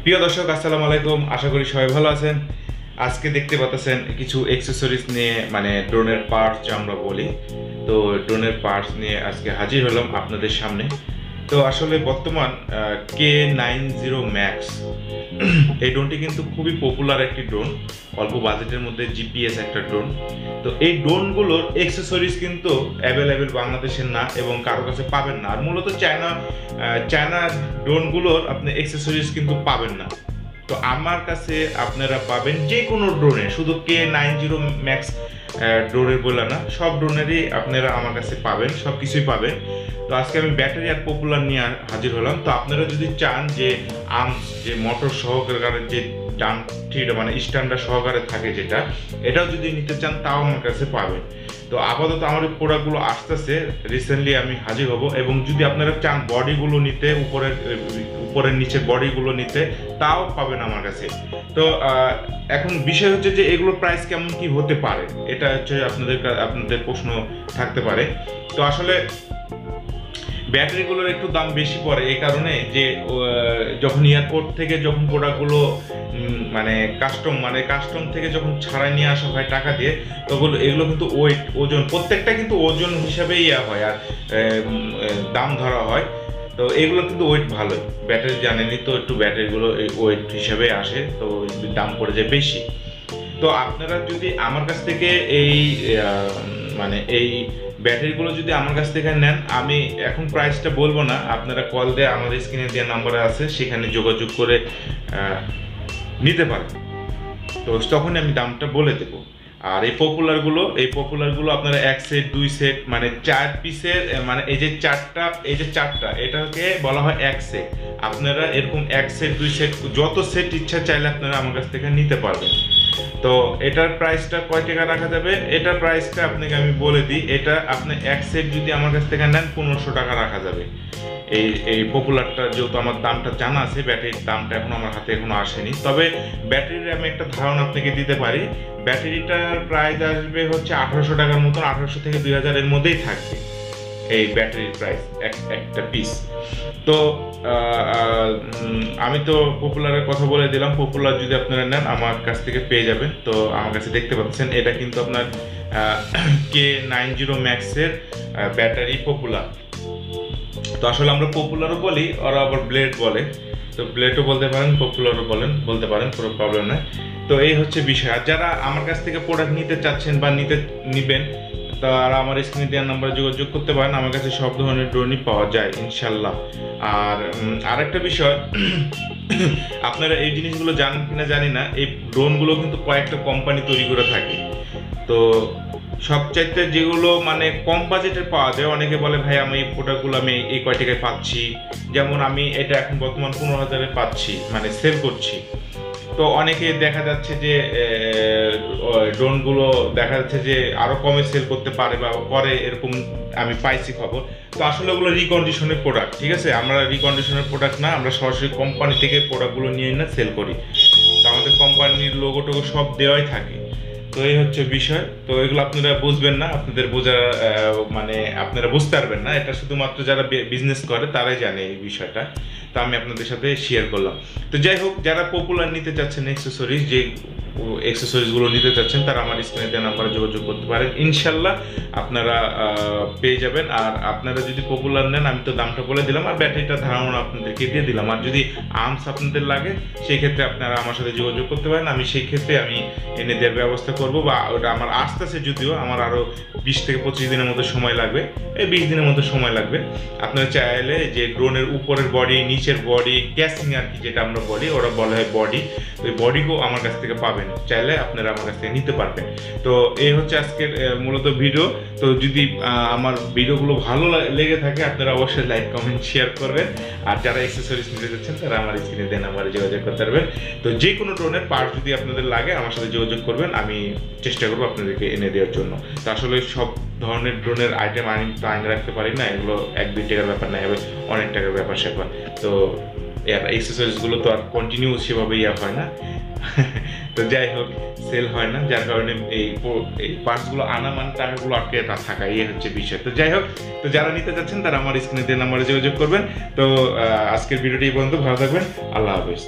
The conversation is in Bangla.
প্রিয় দর্শক, আসসালামু আলাইকুম। আশা করি সবাই ভালো আছেন। আজকে দেখতে পাচ্ছেন কিছু অ্যাক্সেসরিজ নিয়ে, মানে ড্রোনের পার্টস আমরা বলি। তো ড্রোনের পার্টস নিয়ে আজকে হাজির হলাম আপনাদের সামনে। তো আসলে বর্তমান K90 MaX এই ড্রোনটি কিন্তু খুবই পপুলার একটি ড্রোন, অল্প বাজেটের মধ্যে জিপিএস একটা ড্রোন। তো এই ড্রোনগুলোর অ্যাক্সেসরিজ কিন্তু অ্যাভেলেবেল বাংলাদেশের না এবং কারো কাছে পাবেন না। আর মূলত চায়না ড্রোনগুলোর আপনি অ্যাক্সেসরিজ কিন্তু পাবেন না। তো আমার কাছে আপনারা পাবেন যে কোনো ড্রোনে, শুধু K90 MaX ড্রোনের বলে না, সব ড্রোনেরই আপনারা আমার কাছে পাবেন, সব কিছুই পাবেন। তো আজকে আমি ব্যাটারি আর পপুলার নিয়ে হাজির হলাম। তো আপনারা যদি চান যে আর্মস, যে মোটর সহকারে যে ডানটিটা মানে স্ট্যান্ডার্ড সহকারে থাকে যেটা, এটাও যদি নিতে চান তাও আমার কাছে পাবেন। তো আপাতত আমার এই প্রোডাক্টগুলো আসতেছে, রিসেন্টলি আমি হাজির হব। এবং যদি আপনারা চান বডিগুলো নিতে, উপরের নিচের বডিগুলো নিতে, তাও পাবেন আমার কাছে। তো এখন বিষয় হচ্ছে যে এগুলোর প্রাইস কেমন কি হতে পারে, এটা হচ্ছে আপনাদের প্রশ্ন থাকতে পারে। তো আসলে ব্যাটারিগুলোর একটু দাম বেশি পড়ে এই কারণে যে যখন এয়ারপোর্ট থেকে যখন প্রোডাক্টগুলো মানে কাস্টম থেকে যখন ছাড়াই নিয়ে আসা হয় টাকা দিয়ে, তখন এগুলো কিন্তু ওজন প্রত্যেকটা কিন্তু ওজন হিসাবেই হয় আর দাম ধরা হয়। তো এগুলো কিন্তু ওয়েট ভালোই, ব্যাটারি জানেনি তো, একটু ব্যাটারিগুলো ওয়েট হিসাবে আসে, তো দাম পড়ে যায় বেশি। তো আপনারা যদি আমার কাছ থেকে এই এই ব্যাটারিগুলো যদি আমার কাছ থেকে নেন, আমি এখন প্রাইসটা বলবো না, আপনারা কল দিয়ে আমাদের স্ক্রিনে দেওয়া নাম্বারে আছে, সেখানে যোগাযোগ করে নিতে পারেন। তো তখন আমি দামটা বলে দেবো। আর এই পপুলারগুলো আপনারা এক সেট, দুই সেট, মানে 4 পিসের, মানে এই যে চারটা এটাকে বলা হয় এক সেট। আপনারা এরকম এক সেট, দুই সেট, যত সেট ইচ্ছা চাইলে আপনারা আমার কাছ থেকে নিতে পারবেন। তো এটার প্রাইসটা কয় টাকা রাখা যাবে, এটার প্রাইসটা আপনাকে আমি বলে দিই। এটা আপনি এক সেট যদি আমার কাছ থেকে নেন 1500 টাকা রাখা যাবে। এই পপুলারটা যেহেতু আমার দামটা জানা আছে, ব্যাটারির দামটা এখন আমার হাতে এখনো আসেনি, তবে ব্যাটারির আমি একটা ধারণা আপনাকে দিতে পারি। ব্যাটারিটার প্রাইস আসবে হচ্ছে 1800 টাকার মতন, 1800 থেকে 2000 এর মধ্যেই থাকবে এই ব্যাটারির প্রাইস একটা পিস। তো আমি তো পপুলারের কথা বলে দিলাম। পপুলার যদি আপনারা নেন আমার কাছ থেকে পেয়ে যাবেন। তো আমার কাছে দেখতে পাচ্ছেন এটা কিন্তু আপনার K90 MaX এর ব্যাটারি পপুলার। তো আসলে আমরা পপুলারও বলি, ওরা আবার ব্লেড বলে, তো ব্লেডও বলতে পারেন, পপুলারও বলতে পারেন, কোনো প্রবলেম নেই। তো এই হচ্ছে বিষয়। আর যারা আমার কাছ থেকে প্রোডাক্ট নিতে চাচ্ছেন বা নিবেন, তারা আমার স্ক্রিনে দেওয়ার নাম্বারে যোগাযোগ করতে পারেন। আমার কাছে সব ধরনের ড্রোনই পাওয়া যায় ইনশাল্লাহ। আর আরেকটা বিষয়, আপনারা এই জিনিসগুলো জানেন কিনা জানি না, এই ড্রোনগুলো কিন্তু কয়েকটা কোম্পানি তৈরি করে থাকে। তো সবচাইতে যেগুলো মানে কম বাজেটের পাওয়া যায়, অনেকে বলে ভাই আমি এই প্রোডাক্টগুলো আমি এই কয় টাকায় পাচ্ছি, যেমন আমি এটা এখন বর্তমান 15,000-এ পাচ্ছি, মানে সেল করছি। তো অনেকে দেখা যাচ্ছে যে ড্রোনগুলো দেখা যাচ্ছে যে আরো কমে সেল করতে পারে বা করে, এরকম আমি পাইছি খবর। তো আসলে ওগুলো রিকন্ডিশনের প্রোডাক্ট, ঠিক আছে? আমরা রিকন্ডিশনের প্রোডাক্ট না, আমরা সরাসরি কোম্পানি থেকে প্রোডাক্টগুলো নিয়ে না সেল করি। তো আমাদের কোম্পানির লোগো টোগো সব দেওয়াই থাকে। তো এই হচ্ছে বিষয়। তো এগুলো আপনারা বুঝবেন না, আপনাদের মানে আপনারা বুঝতে পারবেন না, এটা শুধুমাত্র যারা বিজনেস করে তারাই জানে এই বিষয়টা। তো আমি আপনাদের সাথে শেয়ার করলাম। তো যাই হোক, যারা পপুলার নিতে চাচ্ছেন অ্যাক্সেসরিজ, যে অ্যাক্সেসরিজগুলো নিতে চাচ্ছেন, তারা আমার স্ক্রিনে দেওয়া নাম্বারে যোগাযোগ করতে পারেন, ইনশাল্লাহ আপনারা পেয়ে যাবেন। আর আপনারা যদি পপুলার নেন, আমি তো দামটা বলে দিলাম, আর ব্যাটারিটা ধারণা আপনাদেরকে দিয়ে দিলাম। আর যদি আর্মস আপনাদের লাগে, সেই ক্ষেত্রে আপনারা আমার সাথে যোগাযোগ করতে পারেন, আমি সেই ক্ষেত্রে আমি এনে দেওয়ার ব্যবস্থা করব। বা ওটা আমার আসতেছে, যদিও আমার আরও 20 থেকে 25 দিনের মধ্যে সময় লাগবে, এই 20 দিনের মধ্যে সময় লাগবে। আপনারা চাইলে যে ড্রোনের উপরের বডি, নিচের বডি, ক্যাসিং আর কি যেটা আমরা বলি, ওরা বলা হয় বডি, ওই বডিকেও আমার কাছ থেকে পাবেন, চাইলে আপনারা আমার কাছ থেকে নিতে পারবেন। তো এই হচ্ছে আজকের মূলত ভিডিও। তো যদি আমার ভিডিওগুলো ভালো লেগে থাকে, আপনারা অবশ্যই লাইক, কমেন্ট, শেয়ার করবেন। আর যারা অ্যাক্সেসরিজ নিতে যাচ্ছেন, তারা আমার স্ক্রিনে দেন নাম্বারে যোগাযোগ করতে পারবেন। তো যে কোনো ড্রোনের পার্ট যদি আপনাদের লাগে, আমার সাথে যোগাযোগ করবেন, আমি চেষ্টা করবো আপনাদেরকে এনে দেওয়ার জন্য। তো আসলে সব ধরনের ড্রোনের আইটেম আমি তো আইনে রাখতে পারি না, এগুলো 1-2 টাকার ব্যাপার না, হবে অনেক টাকার ব্যাপার স্যাপার। তো অ্যাক্সেসরিজগুলো তো আর কন্টিনিউ সেভাবে হয় না। তো যাই হোক, সেল হয় না, যার কারণে এই পার্টসগুলো আনা মানে টাকাগুলো আটকে থাকা, এই হচ্ছে বিষয়। তো যাই হোক, তো যারা নিতে চাচ্ছেন তারা আমার স্ক্রিনে দেওয়া নাম্বারে যোগাযোগ করবেন। তো আজকের ভিডিওটি এই পর্যন্ত, ভালো থাকবেন, আল্লাহ হাফেজ।